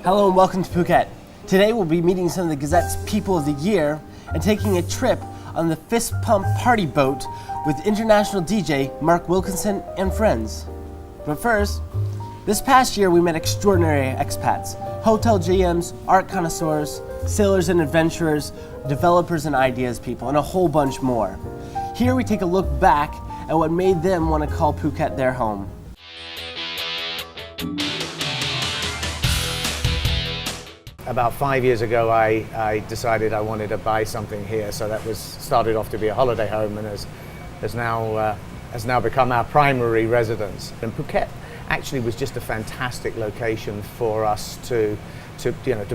Hello and welcome to Phuket. Today we'll be meeting some of the Gazette's People of the Year and taking a trip on the Fist Pump Party Boat with international DJ Mark Wilkinson and friends. But first, this past year we met extraordinary expats, hotel GMs, art connoisseurs, sailors and adventurers, developers and ideas people, and a whole bunch more. Here we take a look back at what made them want to call Phuket their home. About 5 years ago, I decided I wanted to buy something here, so that started off to be a holiday home and has now become our primary residence. And Phuket actually was just a fantastic location for us to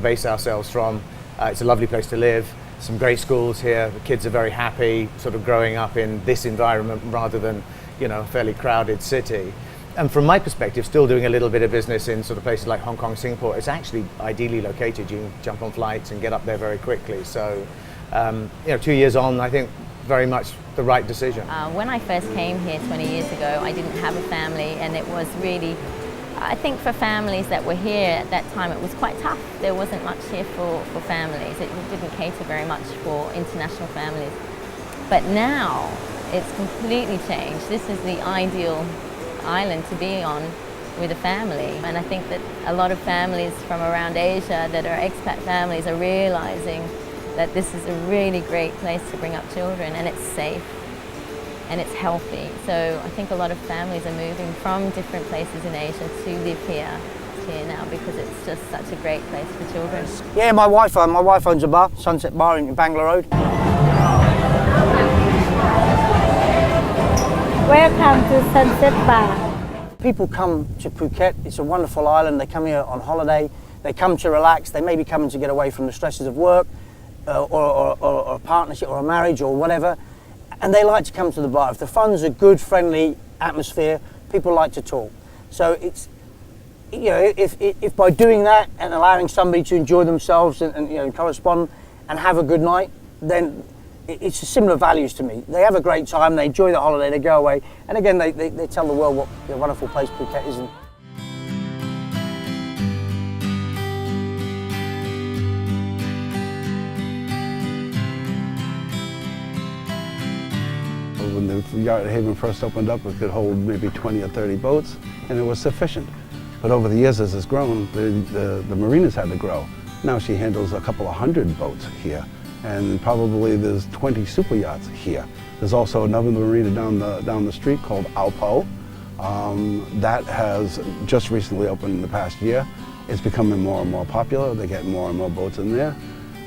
base ourselves from. It's a lovely place to live, some great schools here. The kids are very happy, sort of growing up in this environment rather than a fairly crowded city. And from my perspective, still doing a little bit of business in sort of places like Hong Kong, Singapore, it's actually ideally located. You can jump on flights and get up there very quickly. So, 2 years on, I think very much the right decision. When I first came here 20 years ago, I didn't have a family, and it was really, I think for families that were here at that time, it was quite tough. There wasn't much here for families. It didn't cater very much for international families. But now, it's completely changed. This is the ideal island to be on with a family, and I think that a lot of families from around Asia that are expat families are realizing that this is a really great place to bring up children, and it's safe and it's healthy. So I think a lot of families are moving from different places in Asia to live here now because it's just such a great place for children. Yeah, my wife owns a bar, Sunset Bar in Bangalore Road. Welcome to Sunset Bar. People come to Phuket, it's a wonderful island, they come here on holiday, they come to relax, they may be coming to get away from the stresses of work or a partnership or a marriage or whatever, and they like to come to the bar. If the fun's a good, friendly atmosphere, people like to talk. So it's, if by doing that and allowing somebody to enjoy themselves and correspond and have a good night, then it's similar values to me. They have a great time, they enjoy the holiday, they go away, and again they tell the world what a wonderful place Phuket is. When the Yacht Haven first opened up, it could hold maybe 20 or 30 boats, and it was sufficient. But over the years as it's grown, the marinas had to grow. Now she handles a couple of hundred boats here. And probably there's 20 super yachts here. There's also another marina down the street called Alpo. That has just recently opened in the past year. It's becoming more and more popular. They get more and more boats in there.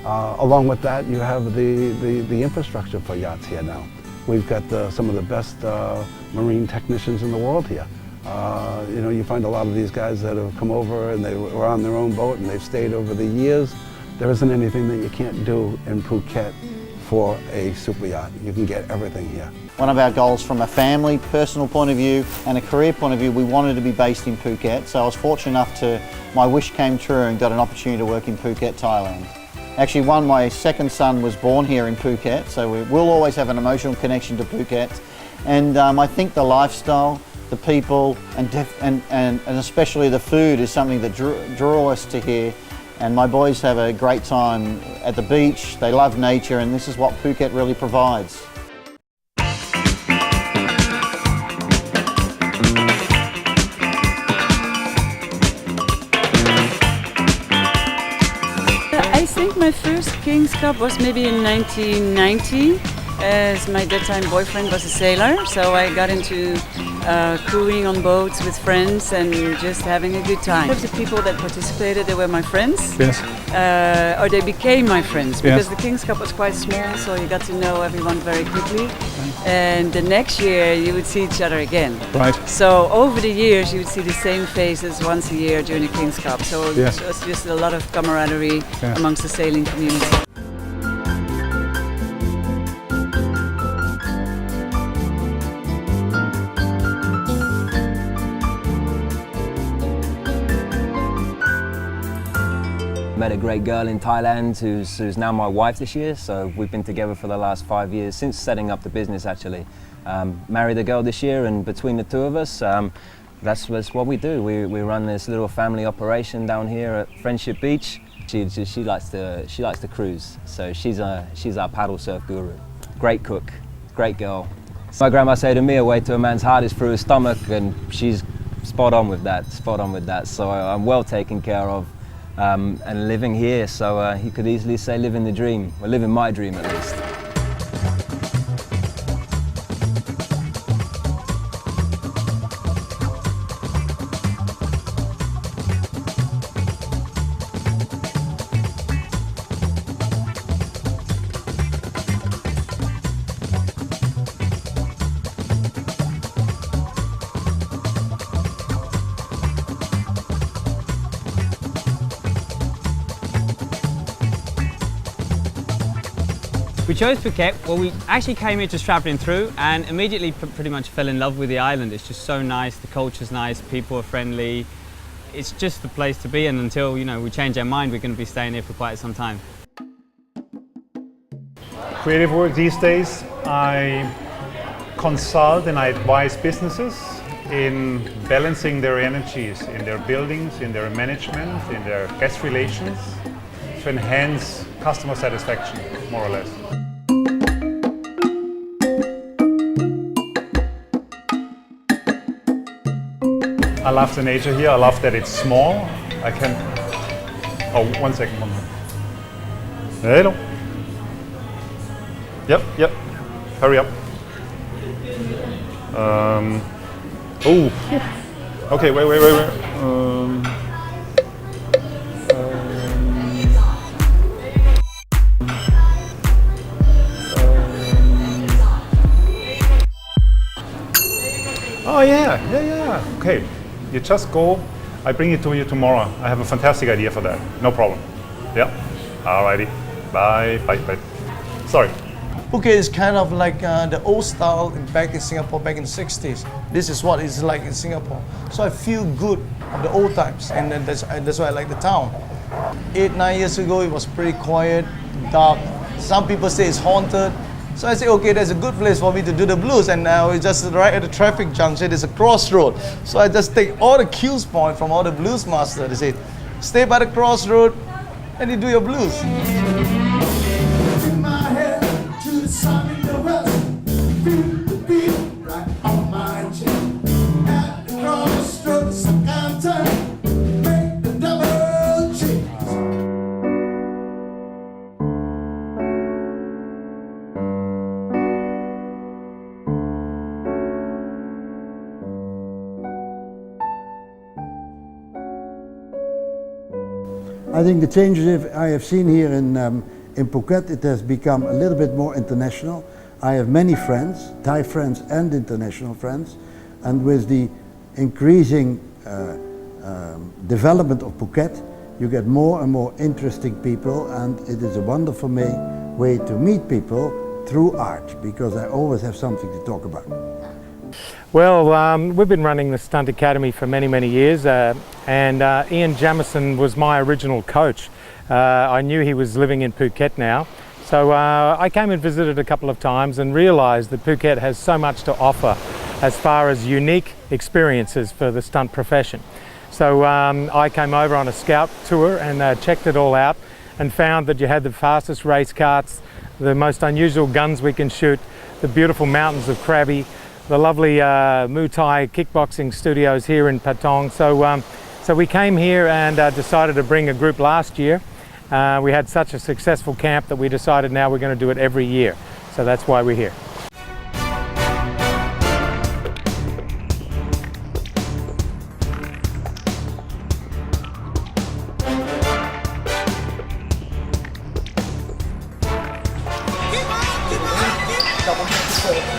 Along with that, you have the infrastructure for yachts here now. We've got some of the best marine technicians in the world here. You find a lot of these guys that have come over and they were on their own boat and they've stayed over the years. There isn't anything that you can't do in Phuket for a super yacht. You can get everything here. One of our goals from a family, personal point of view and a career point of view, we wanted to be based in Phuket. So I was fortunate enough my wish came true and got an opportunity to work in Phuket, Thailand. Actually, my second son was born here in Phuket, so we'll always have an emotional connection to Phuket. And I think the lifestyle, the people, and especially the food is something that drew us to here. And my boys have a great time at the beach, they love nature, and this is what Phuket really provides. I think my first King's Cup was maybe in 1990, as my that time boyfriend was a sailor, so I got into crewing on boats with friends and just having a good time. The people that participated, they were my friends. Yes. Or they became my friends because Yes. the King's Cup was quite small, so you got to know everyone very quickly. And the next year you would see each other again. Right. So over the years you would see the same faces once a year during the King's Cup. So Yes. it was just a lot of camaraderie amongst the sailing community. Met a great girl in Thailand who's now my wife this year, so we've been together for the last 5 years, since setting up the business actually. Married a girl this year, and between the two of us, that's what we do. We run this little family operation down here at Friendship Beach. She likes to cruise, so she's our paddle surf guru. Great cook, great girl. My grandma said to me, a way to a man's heart is through his stomach, and she's spot on with that. So I'm well taken care of, and living here. So you could easily say living the dream, or living my dream at least. We chose Phuket. Well, we actually came here just travelling through and immediately pretty much fell in love with the island. It's just so nice, the culture's nice, people are friendly. It's just the place to be, and until we change our mind, we're going to be staying here for quite some time. Creative work these days, I consult and I advise businesses in balancing their energies in their buildings, in their management, in their guest relations, to enhance customer satisfaction, more or less. I love the nature here. I love that it's small. I can. Oh, 1 second. Hello. Yep. Hurry up. Oh. Okay. Wait. Oh yeah. Okay. You just go. I bring it to you tomorrow. I have a fantastic idea for that. No problem. Yeah. Alrighty. Bye. Sorry. Phuket is kind of like the old style back in Singapore back in the 60s. This is what it's like in Singapore. So I feel good of the old times, and then that's why I like the town. 8-9 years ago, it was pretty quiet, dark. Some people say it's haunted. So I say, okay, there's a good place for me to do the blues, and now it's just right at the traffic junction. There's a crossroad. So I just take all the cues point from all the blues masters. They say, stay by the crossroad, and you do your blues. I think the changes I have seen here in Phuket, it has become a little bit more international. I have many friends, Thai friends and international friends, and with the increasing development of Phuket, you get more and more interesting people, and it is a wonderful way to meet people through art, because I always have something to talk about. Well, we've been running the Stunt Academy for many years, and Ian Jamieson was my original coach. I knew he was living in Phuket now, so I came and visited a couple of times and realised that Phuket has so much to offer as far as unique experiences for the stunt profession. So I came over on a scout tour and checked it all out, and found that you had the fastest race karts, the most unusual guns we can shoot, the beautiful mountains of Krabi, the lovely Muay Thai kickboxing studios here in Patong. So we came here and decided to bring a group last year. We had such a successful camp that we decided now we're going to do it every year. So that's why we're here.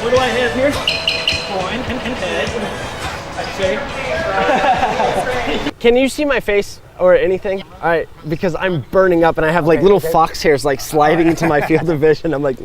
What do I have here? Groin and head. Can you see my face or anything? All right, because I'm burning up and I have like little fox hairs like sliding into my field of vision. I'm like,